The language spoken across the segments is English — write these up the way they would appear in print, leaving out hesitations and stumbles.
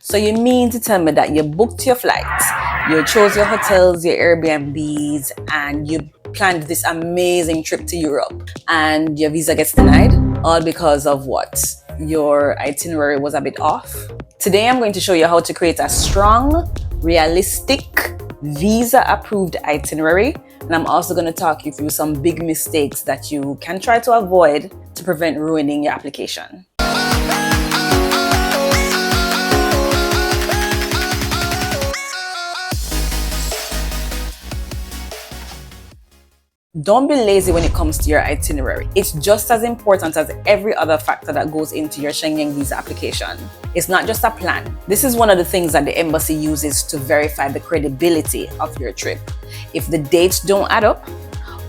So you mean to tell me that you booked your flights, you chose your hotels, your Airbnbs, and you planned this amazing trip to Europe, and your visa gets denied? All because of what? Your itinerary was a bit off? Today I'm going to show you how to create a strong, realistic, visa-approved itinerary, and I'm also going to talk you through some big mistakes that you can try to avoid to prevent ruining your application. Don't be lazy when it comes to your itinerary. It's just as important as every other factor that goes into your Schengen visa application. It's not just a plan. This is one of the things that the embassy uses to verify the credibility of your trip. If the dates don't add up,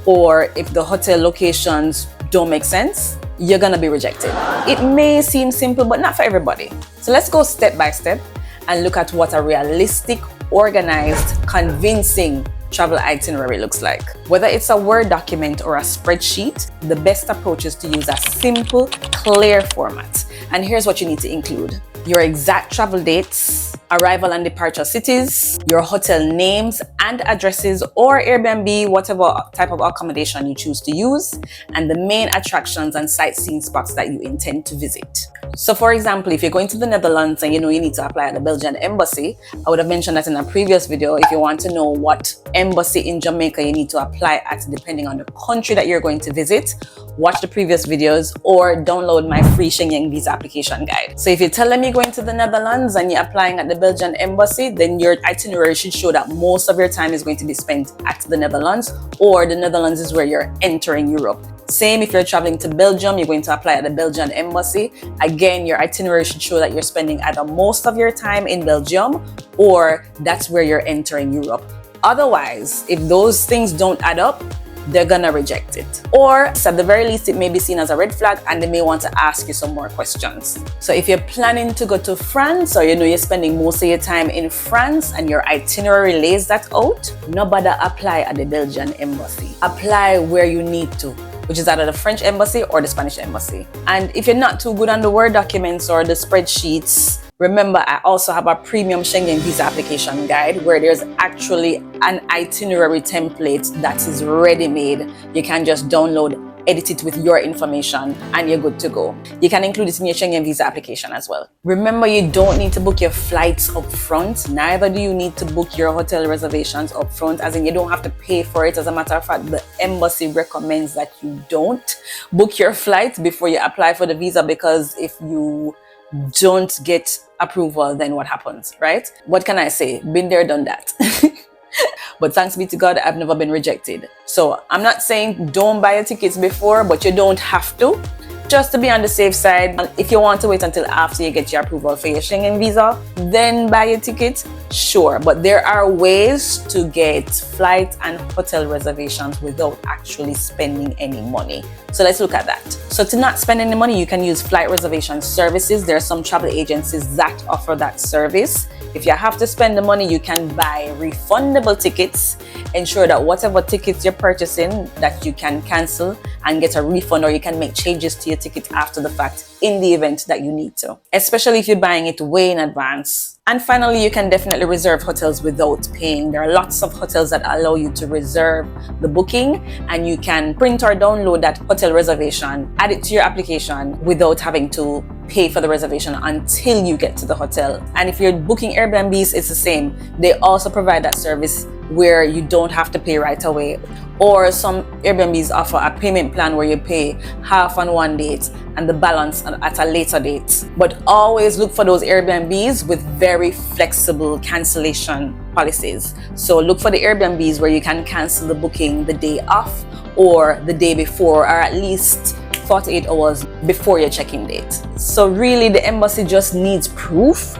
or if the hotel locations don't make sense, you're gonna be rejected. It may seem simple, but not for everybody. So let's go step by step and look at what a realistic, organized, convincing travel itinerary looks like. Whether it's a Word document or a spreadsheet, the best approach is to use a simple, clear format. And here's what you need to include: your exact travel dates, arrival and departure cities, your hotel names and addresses, or Airbnb, whatever type of accommodation you choose to use, and the main attractions and sightseeing spots that you intend to visit. So for example, if you're going to the Netherlands and you know you need to apply at the Belgian embassy, I would have mentioned that in a previous video. If you want to know what embassy in Jamaica you need to apply at depending on the country that you're going to visit, watch the previous videos or download my free Schengen visa application guide. So if you're telling me going to the Netherlands and you're applying at the Belgian embassy, then your itinerary should show that most of your time is going to be spent at the Netherlands, or the Netherlands is where you're entering Europe. Same if you're traveling to Belgium, you're going to apply at the Belgian embassy. Again, your itinerary should show that you're spending either most of your time in Belgium or that's where you're entering Europe. Otherwise, if those things don't add up, they're gonna reject it. Or at the very least, it may be seen as a red flag and they may want to ask you some more questions. So if you're planning to go to France, or you know you're spending most of your time in France and your itinerary lays that out, no bother apply at the Belgian embassy. Apply where you need to, which is either the French embassy or the Spanish embassy. And if you're not too good on the Word documents or the spreadsheets, remember, I also have a premium Schengen visa application guide where there's actually an itinerary template that is ready-made. You can just download, edit it with your information, and you're good to go. You can include it in your Schengen visa application as well. Remember, you don't need to book your flights up front. Neither do you need to book your hotel reservations up front, as in you don't have to pay for it. As a matter of fact, the embassy recommends that you don't book your flight before you apply for the visa, because if you don't get approval, then what happens, right? What can I say? Been there, done that. But thanks be to God, I've never been rejected. So I'm not saying don't buy your tickets before, but you don't have to, just to be on the safe side. And if you want to wait until after you get your approval for your Schengen visa, then buy your ticket, sure. But there are ways to get flight and hotel reservations without actually spending any money. So let's look at that. So to not spend any money, you can use flight reservation services. There are some travel agencies that offer that service. If you have to spend the money, you can buy refundable tickets. Ensure that whatever tickets you're purchasing, that you can cancel and get a refund, or you can make changes to your ticket after the fact in the event that you need to, especially if you're buying it way in advance. And finally, you can definitely reserve hotels without paying. There are lots of hotels that allow you to reserve the booking, and you can print or download that hotel reservation, add it to your application without having to pay for the reservation until you get to the hotel. And if you're booking Airbnbs, it's the same. They also provide that service where you don't have to pay right away. Or some Airbnbs offer a payment plan where you pay half on one date and the balance at a later date. But always look for those Airbnbs with very flexible cancellation policies. So look for the Airbnbs where you can cancel the booking the day off or the day before, or at least 48 hours before your check-in date. So really, the embassy just needs proof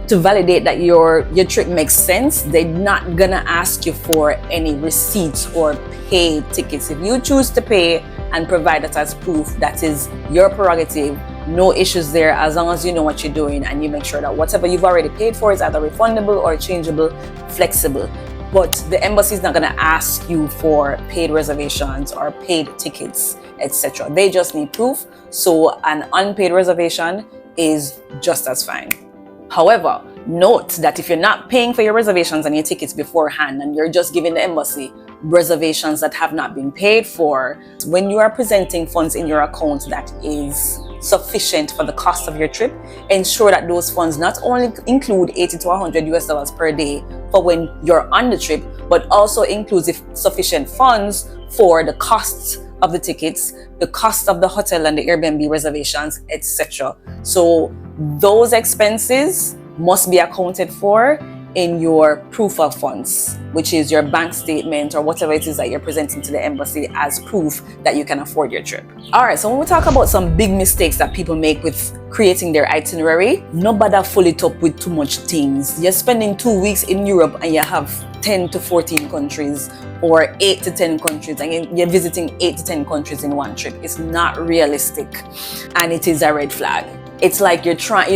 to validate that your trip makes sense. They're not gonna ask you for any receipts or paid tickets. If you choose to pay and provide that as proof, that is your prerogative. No issues there, as long as you know what you're doing and you make sure that whatever you've already paid for is either refundable or changeable, flexible. But the embassy is not gonna ask you for paid reservations or paid tickets, etc. They just need proof. So an unpaid reservation is just as fine. However, Note that if you're not paying for your reservations and your tickets beforehand and you're just giving the embassy reservations that have not been paid for, when you are presenting funds in your account that is sufficient for the cost of your trip, ensure that those funds not only include 80 to 100 US dollars per day for when you're on the trip, but also includes sufficient funds for the costs of the tickets, the cost of the hotel and the Airbnb reservations, etc. So those expenses must be accounted for in your proof of funds, which is your bank statement or whatever it is that you're presenting to the embassy as proof that you can afford your trip. All right, so when we talk about some big mistakes that people make with creating their itinerary, nobody fill it up with too much things. You're spending 2 weeks in Europe and you have 10 to 14 countries or 8 to 10 countries, and you're visiting 8 to 10 countries in one trip. It's not realistic, and it is a red flag. It's like you're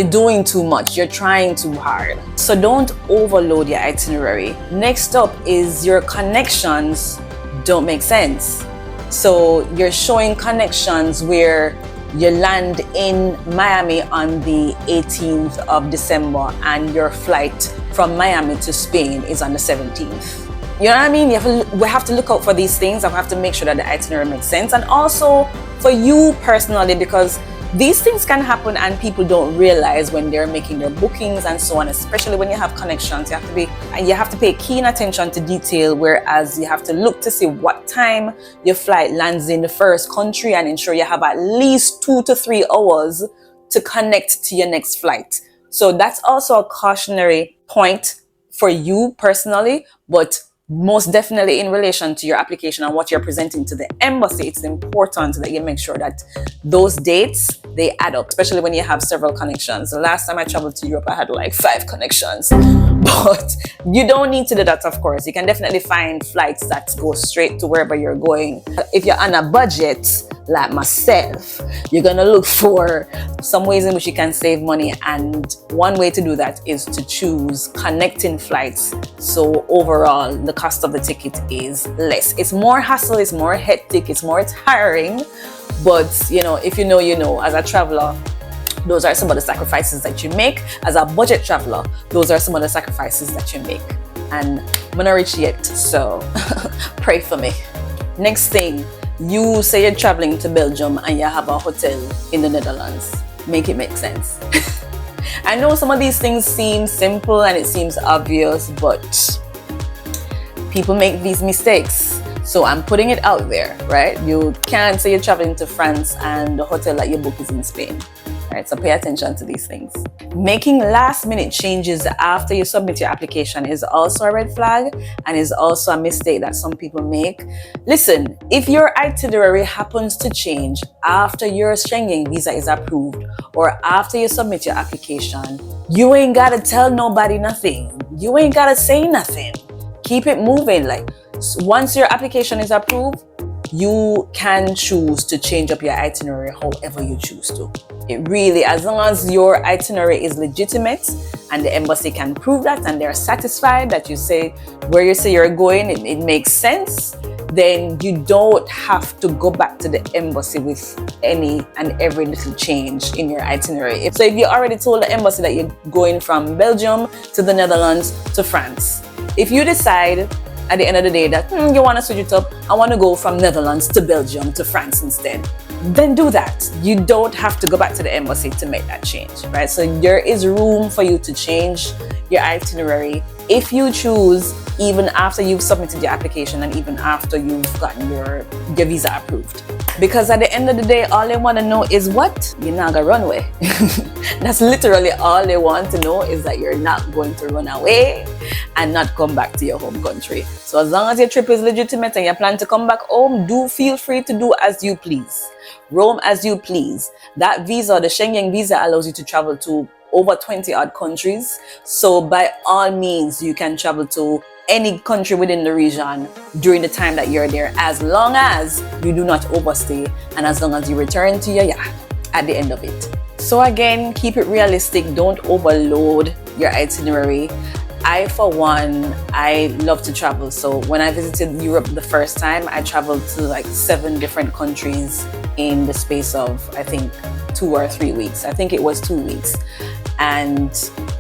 doing too much, you're trying too hard. So don't overload your itinerary. Next up is your connections don't make sense. So you're showing connections where you land in Miami on the 18th of December and your flight from Miami to Spain is on the 17th. You know what I mean? We have to look out for these things. I have to make sure that the itinerary makes sense. And also for you personally, because these things can happen and people don't realize when they're making their bookings and so on, especially when you have connections. You have to pay keen attention to detail, whereas you have to look to see what time your flight lands in the first country and ensure you have at least 2 to 3 hours to connect to your next flight. So that's also a cautionary point for you personally, but most definitely in relation to your application and what you're presenting to the embassy, it's important that you make sure that those dates, they add up, especially when you have several connections. The last time I traveled to Europe, I had like 5 connections, but you don't need to do that, of course. You can definitely find flights that go straight to wherever you're going. If you're on a budget, like myself, you're gonna look for some ways in which you can save money, and one way to do that is to choose connecting flights, so overall the cost of the ticket is less. It's more hassle, it's more hectic, it's more tiring, but if you know, as a traveler, those are some of the sacrifices that you make. As a budget traveler, those are some of the sacrifices that you make, and I'm not rich yet, so pray for me. Next thing, you say you're traveling to Belgium and you have a hotel in the Netherlands. Make it make sense. I know some of these things seem simple and it seems obvious, but people make these mistakes. So I'm putting it out there, right? You can't say you're traveling to France and the hotel that you book is in Spain. Right, so pay attention to these things. Making last-minute changes after you submit your application is also a red flag and is also a mistake that some people make. Listen, if your itinerary happens to change after your Schengen visa is approved or after you submit your application, you ain't gotta tell nobody nothing. You ain't gotta say nothing. Keep it moving. Like, once your application is approved, you can choose to change up your itinerary however you choose to. It really, as long as your itinerary is legitimate and the embassy can prove that and they're satisfied that you say where you say you're going, it makes sense, then you don't have to go back to the embassy with any and every little change in your itinerary. So if you already told the embassy that you're going from Belgium to the Netherlands to France, if you decide at the end of the day that you want to switch it up, I want to go from Netherlands to Belgium to France instead, then do that. You don't have to go back to the embassy to make that change, right? So there is room for you to change your itinerary if you choose, even after you've submitted your application and even after you've gotten your visa approved. Because at the end of the day, all they want to know is what? You're not gonna run away. That's literally all they want to know, is that you're not going to run away and not come back to your home country. So as long as your trip is legitimate and you plan to come back home, do feel free to do as you please. Roam as you please. That visa, the Schengen visa, allows you to travel to over 20 odd countries. So by all means, you can travel to any country within the region during the time that you're there, as long as you do not overstay and as long as you return to your yacht at the end of it. So again, keep it realistic. Don't overload your itinerary. I, for one, I love to travel. So when I visited Europe the first time, I traveled to like 7 different countries in the space of, I think, 2 or 3 weeks. I think it was 2 weeks. And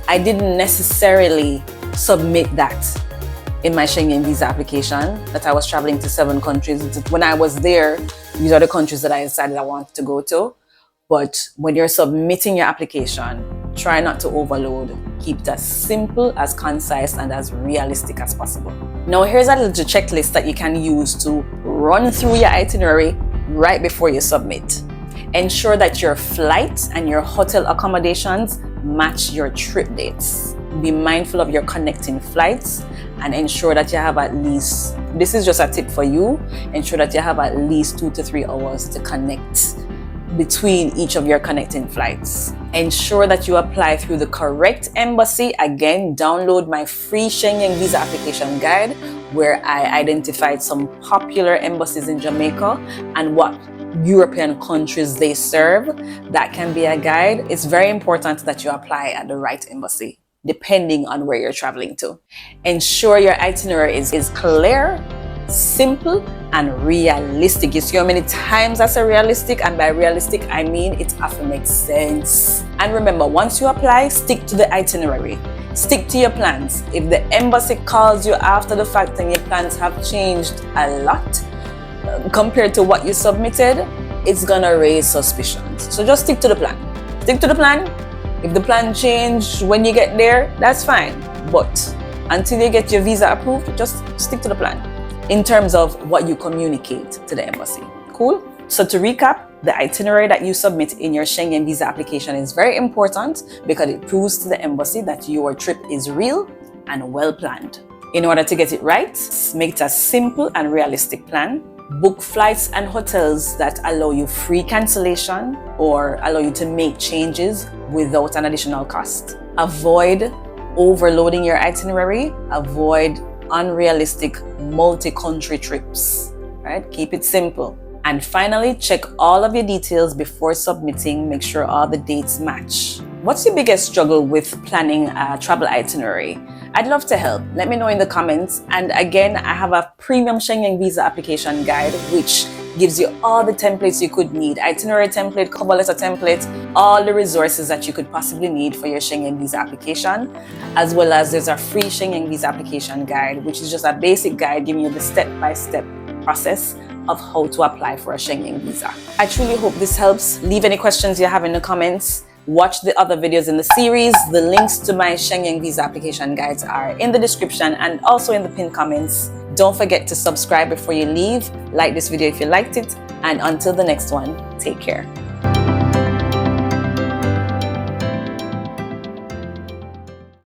I didn't necessarily submit that in my Schengen visa application, that I was traveling to 7 countries. When I was there, these are the countries that I decided I wanted to go to. But when you're submitting your application, try not to overload. Keep it as simple, as concise, and as realistic as possible. Now, here's a little checklist that you can use to run through your itinerary right before you submit. Ensure that your flights and your hotel accommodations match your trip dates. Be mindful of your connecting flights and ensure that you have at least, this is just a tip for you, ensure that you have at least 2 to 3 hours to connect between each of your connecting flights. Ensure that you apply through the correct embassy. Again, download my free Schengen visa application guide where I identified some popular embassies in Jamaica and what European countries they serve. That can be a guide. It's very important that you apply at the right embassy, depending on where you're traveling to. Ensure your itinerary is clear, simple, and realistic. You see how many times I say realistic, and by realistic I mean it have to make sense. And remember, once you apply, stick to the itinerary. Stick to your plans. If the embassy calls you after the fact and your plans have changed a lot compared to what you submitted, it's gonna raise suspicions. So just stick to the plan. Stick to the plan. If the plan change when you get there, that's fine. But until you get your visa approved, just stick to the plan in terms of what you communicate to the embassy. Cool? So to recap, the itinerary that you submit in your Schengen visa application is very important because it proves to the embassy that your trip is real and well planned. In order to get it right, make it a simple and realistic plan. Book flights and hotels that allow you free cancellation or allow you to make changes without an additional cost. Avoid overloading your itinerary. Avoid unrealistic multi-country trips, right? Keep it simple. And finally, check all of your details before submitting. Make sure all the dates match. What's your biggest struggle with planning a travel itinerary? I'd love to help. Let me know in the comments. And again, I have a premium Schengen visa application guide, which gives you all the templates you could need. Itinerary template, cover letter template, all the resources that you could possibly need for your Schengen visa application. As well as there's a free Schengen visa application guide, which is just a basic guide giving you the step-by-step process of how to apply for a Schengen visa. I truly hope this helps. Leave any questions you have in the comments. Watch the other videos in the series. The links to my Schengen visa application guides are in the description and also in the pinned comments. Don't forget to subscribe before you leave. Like this video if you liked it. And until the next one, take care.